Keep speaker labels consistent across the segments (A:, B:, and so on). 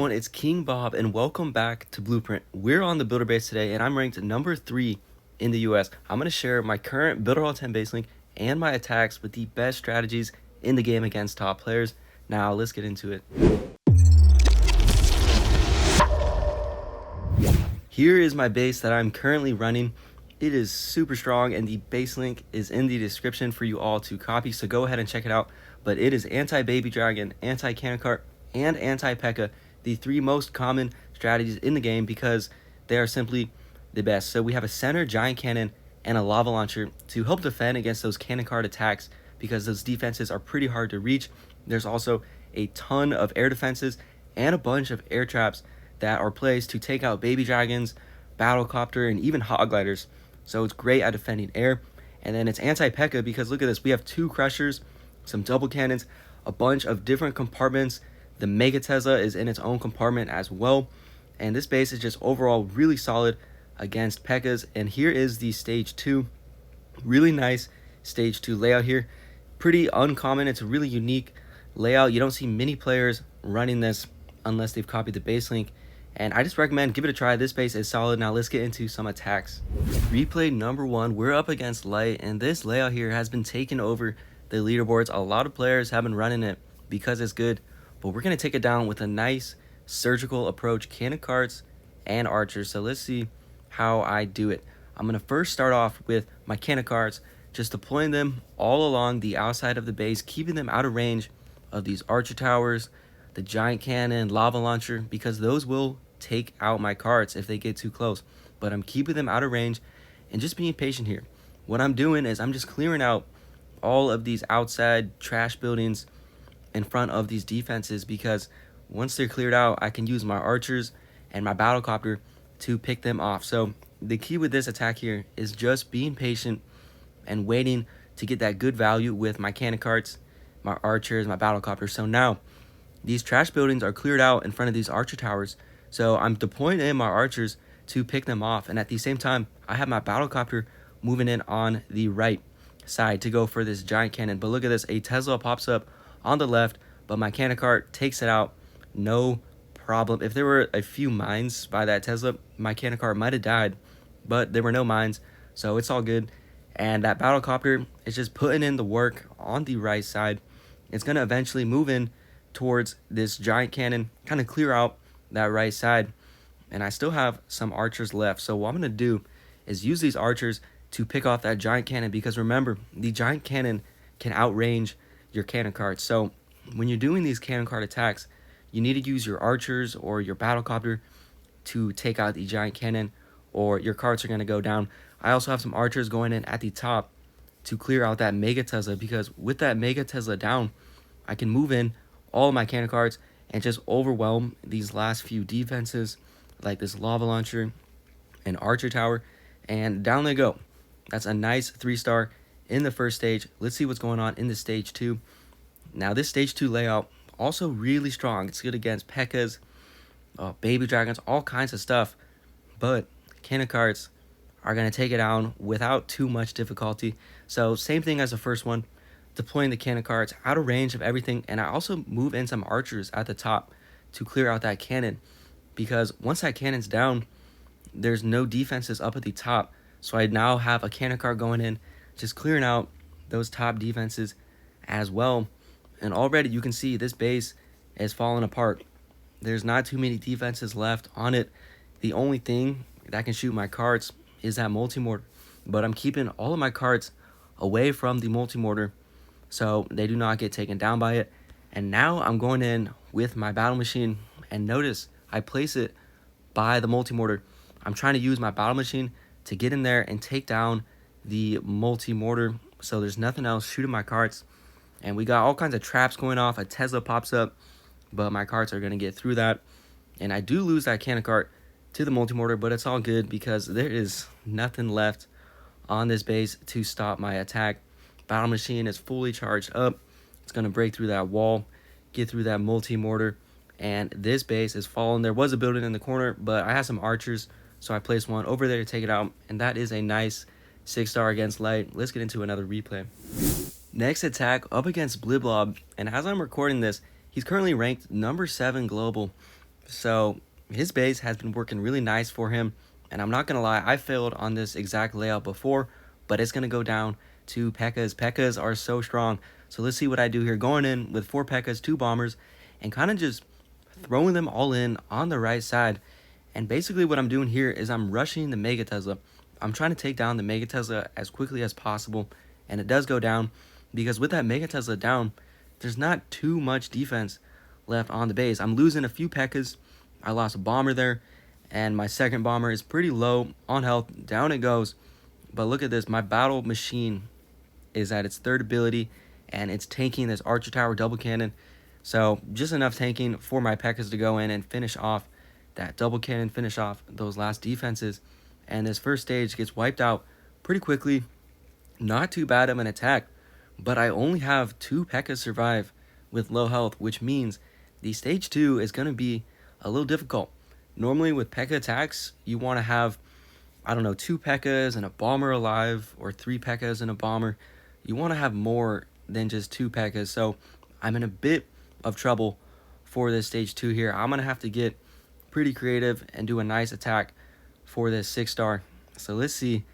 A: everyone, it's King Bob and welcome back to Blueprint. We're on the builder base today and I'm ranked number 3 in the US. I'm going to share my current builder all 10 base link and my attacks with the best strategies in the game against top players. Now let's get into it. Here is my base that I'm currently running. It is super strong and the base link is in the description for you all to copy, so go ahead and check it out. But it is anti-baby dragon, anti-cannon cart, and anti-P.E.K.K.A, the 3 most common strategies in the game because they are simply the best. So we have a center giant cannon and a lava launcher to help defend against those cannon cart attacks because those defenses are pretty hard to reach. There's also a ton of air defenses and a bunch of air traps that are placed to take out baby dragons, battlecopter, and even hog gliders. So it's great at defending air. And then it's anti-P.E.K.K.A because look at this, we have 2 crushers, some double cannons, a bunch of different compartments. The Mega Tesla is in its own compartment as well. And this base is just overall really solid against P.E.K.K.As. And here is the stage 2. Really nice stage 2 layout here. Pretty uncommon. It's a really unique layout. You don't see many players running this unless they've copied the base link. And I just recommend give it a try. This base is solid. Now let's get into some attacks. Replay number 1. We're up against Light. And this layout here has been taking over the leaderboards. A lot of players have been running it because it's good. But we're going to take it down with a nice surgical approach, cannon carts and archers. So let's see how I do it. I'm going to first start off with my cannon carts, just deploying them all along the outside of the base, keeping them out of range of these archer towers, the giant cannon, lava launcher, because those will take out my carts if they get too close. But I'm keeping them out of range and just being patient here. What I'm doing is I'm just clearing out all of these outside trash buildings in front of these defenses, because once they're cleared out, I can use my archers and my battlecopter to pick them off. So the key with this attack here is just being patient and waiting to get that good value with my cannon carts, my archers, my battlecopter. So now these trash buildings are cleared out in front of these archer towers. So I'm deploying in my archers to pick them off. And at the same time, I have my battlecopter moving in on the right side to go for this giant cannon. But look at this, a Tesla pops up on the left, but my cannon cart takes it out, no problem. If there were a few mines by that Tesla, my cannon cart might have died, but there were no mines, so it's all good. And that battlecopter is just putting in the work on the right side. It's going to eventually move in towards this giant cannon, kind of clear out that right side. And I still have some archers left, so what I'm going to do is use these archers to pick off that giant cannon, because remember, the giant cannon can outrange your cannon carts. So when you're doing these cannon cart attacks, you need to use your archers or your battlecopter to take out the giant cannon, or your carts are going to go down. I also have some archers going in at the top to clear out that Mega Tesla, because with that Mega Tesla down, I can move in all of my cannon carts and just overwhelm these last few defenses like this lava launcher and archer tower, and down they go. That's a nice 3-star in the first stage. Let's see what's going on in the stage 2. Now this stage 2 layout also really strong. It's good against P.E.K.K.As, baby dragons, all kinds of stuff. But cannon carts are going to take it down without too much difficulty. So same thing as the first one, deploying the cannon carts out of range of everything. And I also move in some archers at the top to clear out that cannon, because once that cannon's down, there's no defenses up at the top. So I now have a cannon cart going in, just clearing out those top defenses as well. And already you can see this base is falling apart. There's not too many defenses left on it. The only thing that can shoot my carts is that multi-mortar. But I'm keeping all of my carts away from the multi-mortar so they do not get taken down by it. And now I'm going in with my battle machine, and notice I place it by the multi-mortar. I'm trying to use my battle machine to get in there and take down the multi-mortar so there's nothing else shooting my carts. And we got all kinds of traps going off. A Tesla pops up, but my carts are going to get through that. And I do lose that cannon cart to the multi-mortar, but it's all good because there is nothing left on this base to stop my attack. Battle machine is fully charged up. It's going to break through that wall, get through that multi-mortar, and this base is falling. There was a building in the corner, but I have some archers, so I placed one over there to take it out, and that is a nice 6-star against Light. Let's get into another replay. Next attack up against Bliblob, and as I'm recording this, he's currently ranked number 7 global So his base has been working really nice for him. And I'm not going to lie, I failed on this exact layout before, but it's going to go down to P.E.K.As. P.E.K.As are so strong. So let's see what I do here. Going in with 4 P.E.K.As, 2 bombers, and kind of just throwing them all in on the right side. And basically what I'm doing here is I'm rushing the Mega Tesla. I'm trying to take down the Mega Tesla as quickly as possible. And it does go down because with that Mega Tesla down, there's not too much defense left on the base. I'm losing a few P.E.K.As. I lost a bomber there, and my second bomber is pretty low on health. Down it goes. But look at this. My battle machine is at its 3rd ability, and it's tanking this Archer Tower double cannon. So just enough tanking for my P.E.K.As to go in and finish off that double cannon, finish off those last defenses. And this first stage gets wiped out pretty quickly. Not too bad of an attack, but I only have 2 P.E.K.As survive with low health, which means the stage 2 is going to be a little difficult. Normally with P.E.K.K.A attacks, you want to have, I don't know, 2 P.E.K.K.As and a bomber alive, or 3 P.E.K.K.As and a bomber. You want to have more than just 2 P.E.K.K.As, so I'm in a bit of trouble for this stage 2 here. I'm going to have to get pretty creative and do a nice attack for this 6-star. So let's see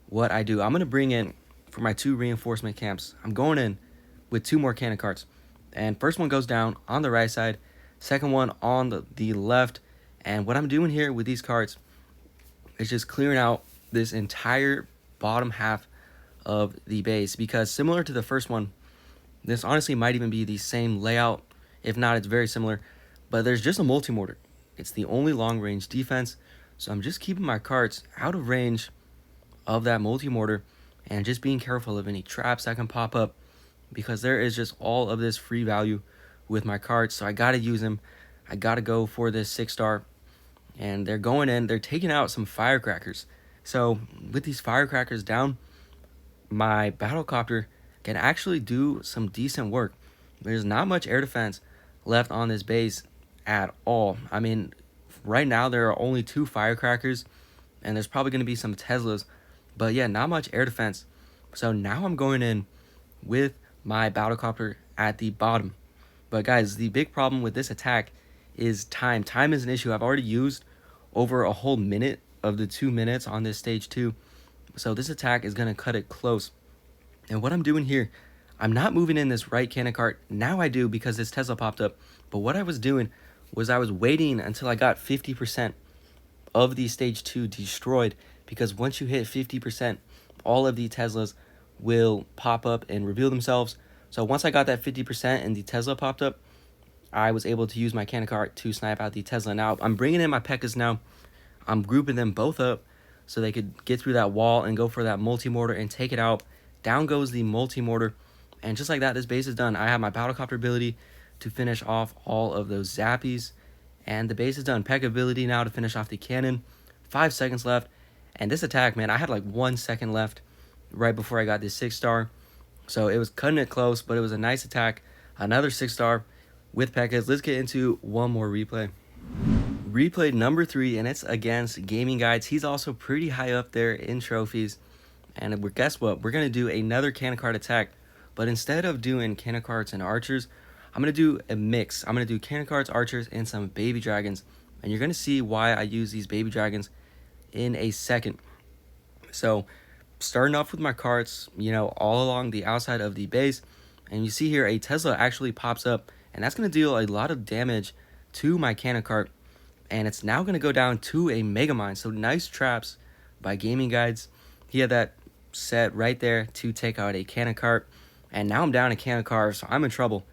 A: what I do. I'm going to bring in, for my 2 reinforcement camps, I'm going in with 2 more cannon carts. And first one goes down on the right side, second one on the left. And what I'm doing here with these carts is just clearing out this entire bottom half of the base, because similar to the first one, this honestly might even be the same layout. If not, it's very similar. But there's just a multi-mortar. It's the only long-range defense. So I'm just keeping my carts out of range of that multi-mortar and just being careful of any traps that can pop up, because there is just all of this free value with my carts. So I got to use them. I got to go for this 6-star. And they're going in. They're taking out some firecrackers. So with these firecrackers down, my battlecopter can actually do some decent work. There's not much air defense left on this base at all. I mean, right now there are only 2 firecrackers, and there's probably going to be some Teslas, but yeah, not much air defense. So now I'm going in with my battlecopter at the bottom. But guys, the big problem with this attack is time. Time is an issue. I've already used over a whole minute of the 2 minutes on this stage 2. So this attack is going to cut it close. And what I'm doing here, I'm not moving in this right cannon cart. Now I do, because this Tesla popped up. But what I was doing was I was waiting until I got 50% of the stage 2 destroyed. Because once you hit 50%, all of the Teslas will pop up and reveal themselves. So once I got that 50% and the Tesla popped up, I was able to use my cannon cart to snipe out the Tesla. Now I'm bringing in my P.E.K.As now. I'm grouping them both up so they could get through that wall and go for that multi-mortar and take it out. Down goes the multi-mortar. And just like that, this base is done. I have my battlecopter ability to finish off all of those zappies. And the base is done. P.E.K.K.A ability now to finish off the cannon. 5 seconds left. And this attack, man, I had like 1 second left right before I got this 6-star. So it was cutting it close, but it was a nice attack. Another 6-star with P.E.K.K.As. Let's get into one more replay. Replay number 3, and it's against Gaming Guides. He's also pretty high up there in trophies. And guess what? We're going to do another cannon cart attack. But instead of doing cannon carts and archers, I'm going to do a mix. I'm going to do cannon carts, archers, and some baby dragons. And you're going to see why I use these baby dragons in a second. So starting off with my carts, all along the outside of the base. And you see here a Tesla actually pops up. And that's going to deal a lot of damage to my cannon cart. And it's now going to go down to a Mega Mine. So nice traps by Gaming Guides. He had that set right there to take out a cannon cart. And now I'm down a cannon cart, so I'm in trouble.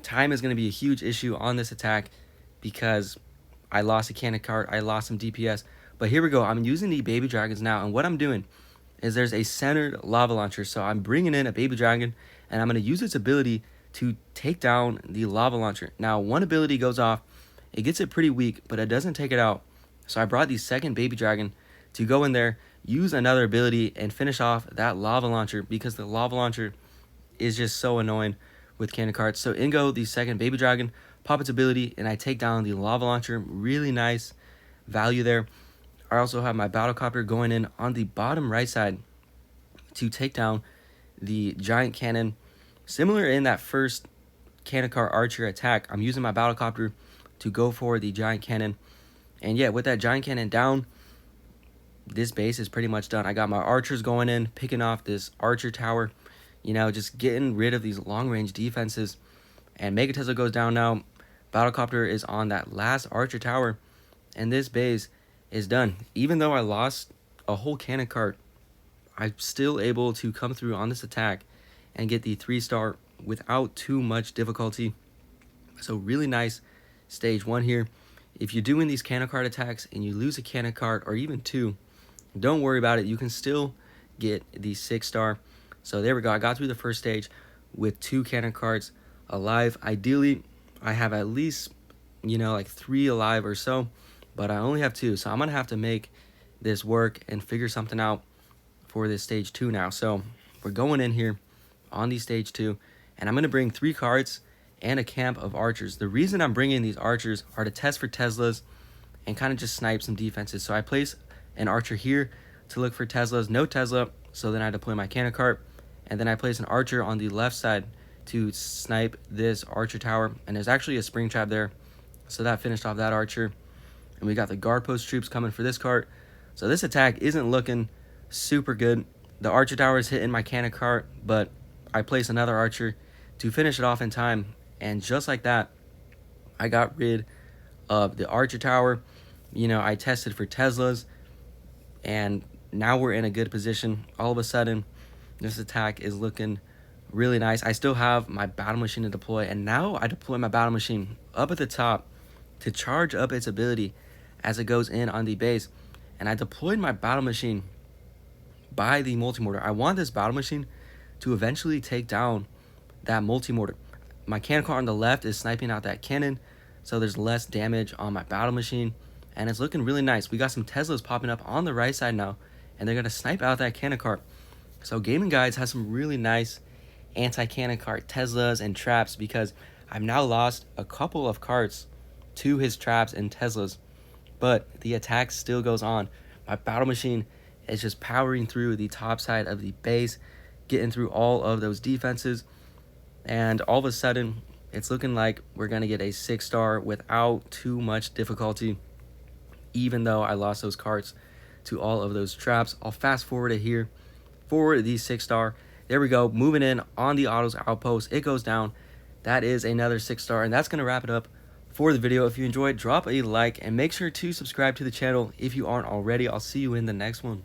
A: Time is going to be a huge issue on this attack because I lost a cannon cart. I lost some DPS. But here we go. I'm using the baby dragons now. And what I'm doing is there's a centered lava launcher. So I'm bringing in a baby dragon, and I'm going to use its ability to take down the lava launcher. Now, one ability goes off. It gets it pretty weak, but it doesn't take it out. So I brought the second baby dragon to go in there, use another ability, and finish off that lava launcher, because the lava launcher is just so annoying with cannon carts. So in go the second baby dragon, pop its ability, and I take down the lava launcher. Really nice value there. I also have my battlecopter going in on the bottom right side to take down the giant cannon. Similar in that first cannon cart archer attack, I'm using my battlecopter to go for the giant cannon. And yeah, with that giant cannon down, this base is pretty much done. I got my archers going in, picking off this archer tower, you know, just getting rid of these long-range defenses. And Mega Tesla goes down now. Battlecopter is on that last archer tower, and this base is done. Even though I lost a whole cannon cart, I'm still able to come through on this attack and get the 3-star without too much difficulty. So really nice stage 1 here. If you're doing these cannon cart attacks and you lose a cannon cart or even 2, don't worry about it. You can still get the 6-star. So there we go. I got through the first stage with 2 cannon carts alive. Ideally, I have at least, you know, like 3 alive or so, but I only have 2. So I'm going to have to make this work and figure something out for this stage 2 now. So we're going in here on the stage 2, and I'm going to bring 3 carts and a camp of archers. The reason I'm bringing these archers are to test for Teslas and kind of just snipe some defenses. So I place an archer here to look for Teslas. No Tesla, so then I deploy my cannon cart, and then I place an archer on the left side to snipe this archer tower. And there's actually a spring trap there, so that finished off that archer. And we got the guard post troops coming for this cart. So this attack isn't looking super good. The archer tower is hitting my cannon cart, but I place another archer to finish it off in time. And just like that, I got rid of the archer tower. You know, I tested for Teslas, and now we're in a good position. All of a sudden, this attack is looking really nice. I still have my battle machine to deploy, and now I deploy my battle machine up at the top to charge up its ability as it goes in on the base. And I deployed my battle machine by the multi-mortar. I want this battle machine to eventually take down that multi-mortar. My cannon cart on the left is sniping out that cannon, so there's less damage on my battle machine, and it's looking really nice. We got some Teslas popping up on the right side now, and they're going to snipe out that cannon cart. So Gaming Guides has some really nice anti-cannon cart Teslas and traps, because I've now lost a couple of carts to his traps and Teslas, but the attack still goes on. My battle machine is just powering through the top side of the base, getting through all of those defenses, and all of a sudden it's looking like we're going to get a 6-star without too much difficulty, even though I lost those carts to all of those traps. I'll fast forward it here for the 6-star. There we go, moving in on the autos outpost. It goes down. That is another 6-star, and that's going to wrap it up for the video. If you enjoyed, drop a like and make sure to subscribe to the channel if you aren't already. I'll see you in the next one.